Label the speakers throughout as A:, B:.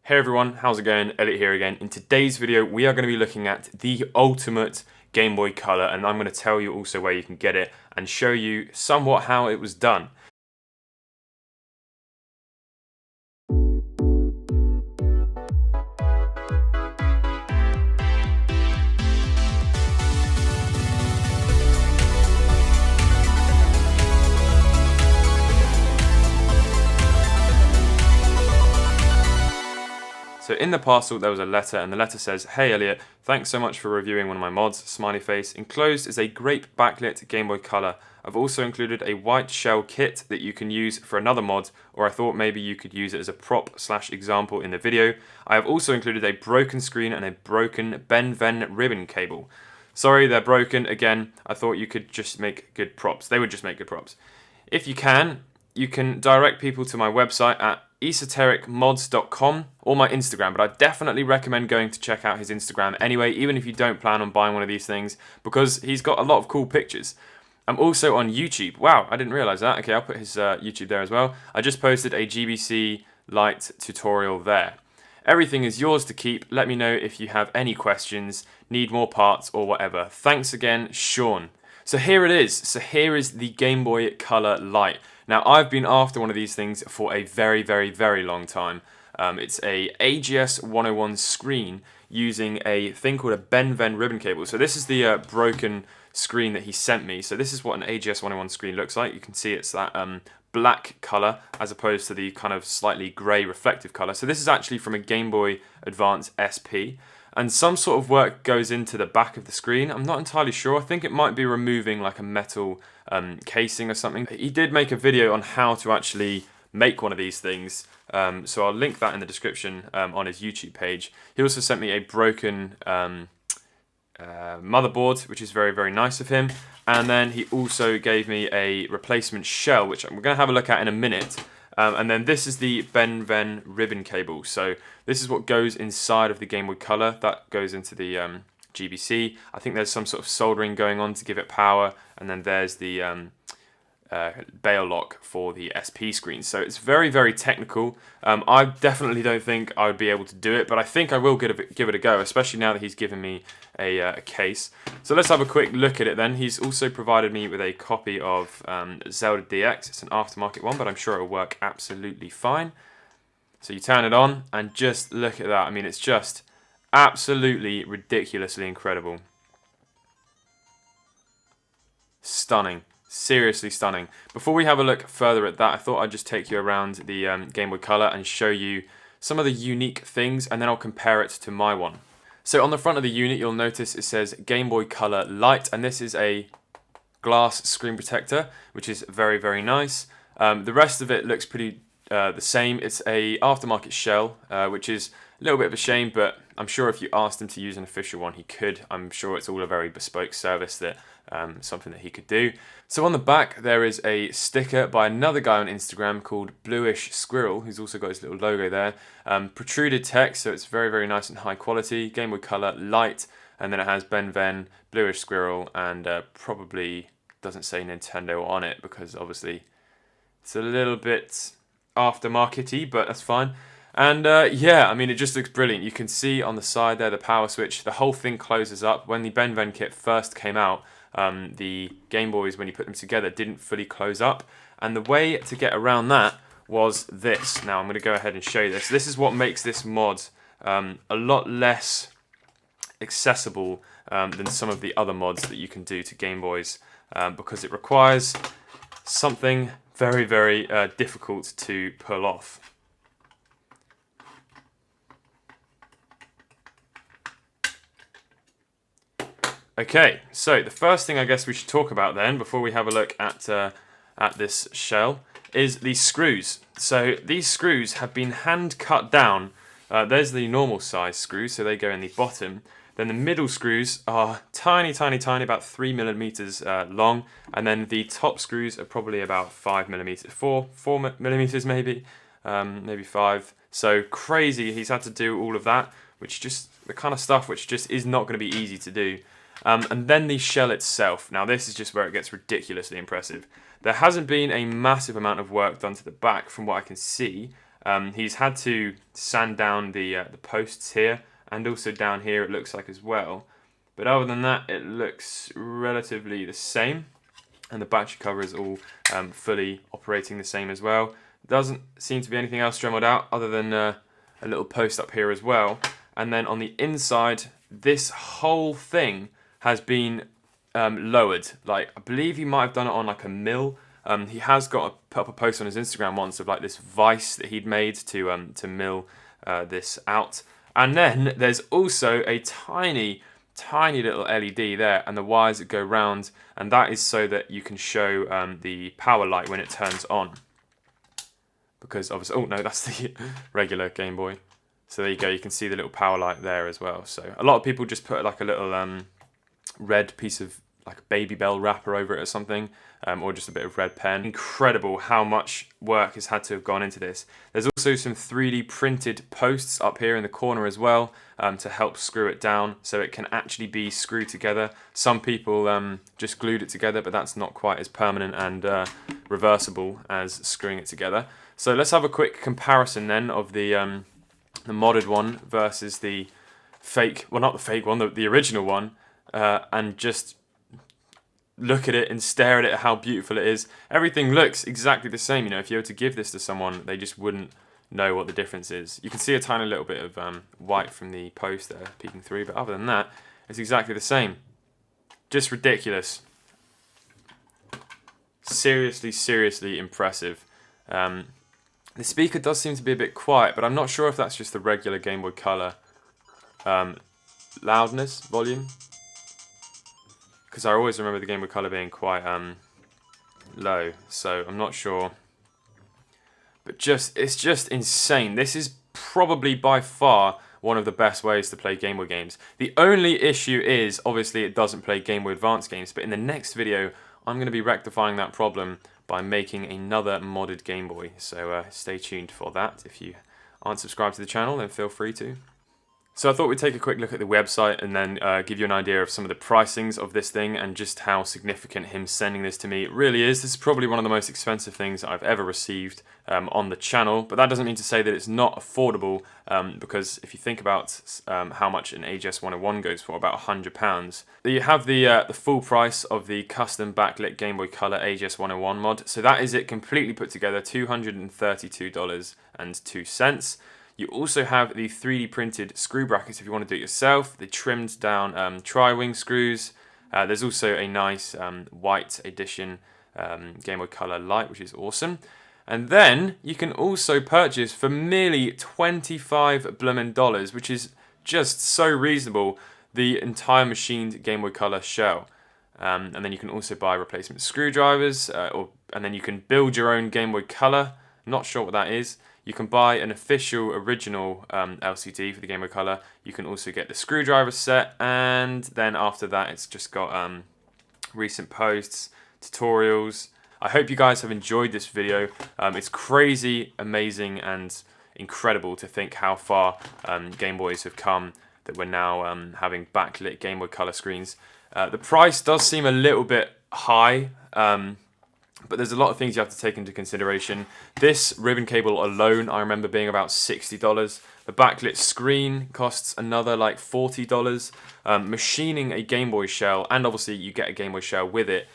A: Hey everyone, how's it going? Elliot here again. In today's video, we are going to be looking at the ultimate Game Boy Color, and I'm going to tell you also where you can get it and show you somewhat how it was done. So in the parcel there was a letter, and the letter says, "Hey Elliot, thanks so much for reviewing one of my mods, smiley face. Enclosed is a grape backlit Game Boy Color. I've also included a white shell kit that you can use for another mod, or I thought maybe you could use it as a prop/example in the video. I have also included a broken screen and a broken Ben-Ven ribbon cable. Sorry, they're broken. Again, I thought you could just make good props. They would just make good props. If you can direct people to my website at EsotericMods.com or my Instagram, but I definitely recommend going to check out his Instagram anyway, even if you don't plan on buying one of these things, because he's got a lot of cool pictures. I'm also on YouTube. Wow, I didn't realize that. Okay, I'll put his YouTube there as well. I just posted a GBC Lite tutorial there. Everything is yours to keep. Let me know if you have any questions, need more parts or whatever. Thanks again, Sean. So here it is. So here is the Game Boy Color Lite. Now, I've been after one of these things for a very, very, very long time. It's a AGS 101 screen using a thing called a Ben-Ven ribbon cable. So this is the broken screen that he sent me. So this is what an AGS 101 screen looks like. You can see it's that black color as opposed to the kind of slightly gray reflective color. So this is actually from a Game Boy Advance SP. And some sort of work goes into the back of the screen. I'm not entirely sure. I think it might be removing like a metal casing or something. He did make a video on how to actually make one of these things. So I'll link that in the description on his YouTube page. He also sent me a broken motherboard, which is very, very nice of him. And then he also gave me a replacement shell, which we're going to have a look at in a minute. And then this is the Ben-Ven ribbon cable. So this is what goes inside of the Game Boy Color. That goes into the GBC. I think there's some sort of soldering going on to give it power. And then there's the bail lock for the SP screen. So it's very, very technical. I definitely don't think I would be able to do it, but I think I will give it a go, especially now that he's given me a case. So let's have a quick look at it then. He's also provided me with a copy of Zelda DX. It's an aftermarket one, but I'm sure it'll work absolutely fine. So you turn it on and just look at that. I mean, it's just absolutely ridiculously incredible. Stunning. Seriously stunning. Before we have a look further at that, I thought I'd just take you around the Game Boy Color and show you some of the unique things, and then I'll compare it to my one. So on the front of the unit, you'll notice it says Game Boy Color Lite, and this is a glass screen protector, which is very, very nice. The rest of it looks pretty the same. It's a aftermarket shell, which is a little bit of a shame, but I'm sure if you asked him to use an official one, he could. I'm sure it's all a very bespoke service that something that he could do. So on the back there is a sticker by another guy on Instagram called Bluish Squirrel, who's also got his little logo there. Protruded text, so it's very, very nice and high quality. Game Boy Color Lite, and then it has Ben-Ven, Bluish Squirrel, and probably doesn't say Nintendo on it because obviously it's a little bit aftermarket-y, but that's fine. And yeah, I mean, it just looks brilliant. You can see on the side there the power switch. The whole thing closes up. When the Ben-Ven kit first came out, the Game Boys, when you put them together, didn't fully close up. And the way to get around that was this. Now, I'm going to go ahead and show you this. This is what makes this mod a lot less accessible than some of the other mods that you can do to Game Boys, because it requires something very, very difficult to pull off. Okay, so the first thing I guess we should talk about then, before we have a look at this shell, is these screws. So these screws have been hand cut down. There's the normal size screws, so they go in the bottom. Then the middle screws are tiny, tiny, tiny, about 3 millimeters long, and then the top screws are probably about 5 millimeters, 4 millimeters maybe, maybe 5. So crazy. He's had to do all of that, which just the kind of stuff which just is not going to be easy to do. And then the shell itself. Now this is just where it gets ridiculously impressive. There hasn't been a massive amount of work done to the back from what I can see. He's had to sand down the posts here, and also down here it looks like as well. But other than that, it looks relatively the same, and the battery cover is all fully operating the same as well. Doesn't seem to be anything else dremelled out other than a little post up here as well. And then on the inside, this whole thing has been lowered. Like, I believe he might have done it on like a mill. He has put up a post on his Instagram once of like this vise that he'd made to mill this out. And then there's also a tiny little LED there, and the wires that go round, and that is so that you can show the power light when it turns on. Because obviously, oh no, that's the regular Game Boy. So there you go, you can see the little power light there as well. So a lot of people just put like a little red piece of like a Baby Bell wrapper over it or something, or just a bit of red pen. Incredible how much work has had to have gone into this. There's also some 3D printed posts up here in the corner as well, to help screw it down so it can actually be screwed together. Some people just glued it together, but that's not quite as permanent and reversible as screwing it together. So let's have a quick comparison then of the modded one versus the fake, well not the fake one, the original one, and just look at it and stare at it, how beautiful it is. Everything looks exactly the same. You know, if you were to give this to someone, they just wouldn't know what the difference is. You can see a tiny little bit of white from the post there peeking through, but other than that, it's exactly the same. Just ridiculous. Seriously impressive. The speaker does seem to be a bit quiet, but I'm not sure if that's just the regular Game Boy Color loudness, volume. Because I always remember the Game Boy Color being quite low, so I'm not sure. But it's just insane. This is probably by far one of the best ways to play Game Boy games. The only issue is, obviously, it doesn't play Game Boy Advance games, but in the next video, I'm going to be rectifying that problem by making another modded Game Boy. So stay tuned for that. If you aren't subscribed to the channel, then feel free to. So I thought we'd take a quick look at the website and then give you an idea of some of the pricings of this thing and just how significant him sending this to me really is. This is probably one of the most expensive things I've ever received on the channel, but that doesn't mean to say that it's not affordable, because if you think about how much an AGS 101 goes for, about £100. You have the full price of the custom backlit Game Boy Color AGS 101 mod, so that is it completely put together, $232.02. You also have the 3D printed screw brackets if you want to do it yourself, the trimmed down tri-wing screws. There's also a nice white edition Game Boy Color light, which is awesome. And then you can also purchase for merely $25 which is just so reasonable, the entire machined Game Boy Color shell. And then you can also buy replacement screwdrivers, and then you can build your own Game Boy Color. I'm not sure what that is. You can buy an official original LCD for the Game Boy Color. You can also get the screwdriver set, and then after that it's just got recent posts, tutorials. I hope you guys have enjoyed this video. It's crazy, amazing, and incredible to think how far Game Boys have come, that we're now having backlit Game Boy Color screens. The price does seem a little bit high, but there's a lot of things you have to take into consideration. This ribbon cable alone, I remember being about $60. The backlit screen costs another like $40. Machining a Game Boy shell, and obviously you get a Game Boy shell with it,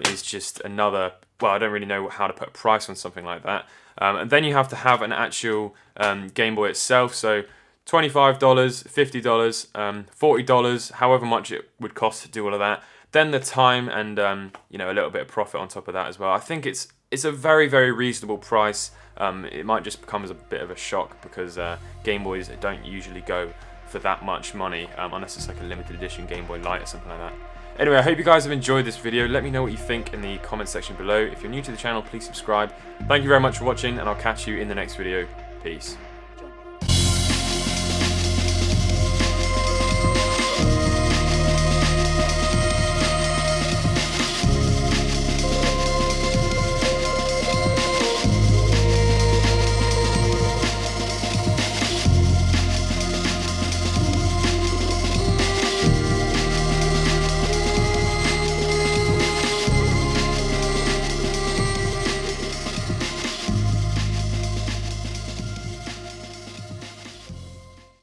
A: is just another, well, I don't really know how to put a price on something like that. And then you have to have an actual Game Boy itself, so $25, $50, $40, however much it would cost to do all of that. Then the time and you know, a little bit of profit on top of that as well. I think it's a very reasonable price. It might just become as a bit of a shock because Game Boys don't usually go for that much money unless it's like a limited edition Game Boy Light or something like that. Anyway, I hope you guys have enjoyed this video. Let me know what you think in the comment section below. If you're new to the channel, please subscribe. Thank you very much for watching, and I'll catch you in the next video. Peace.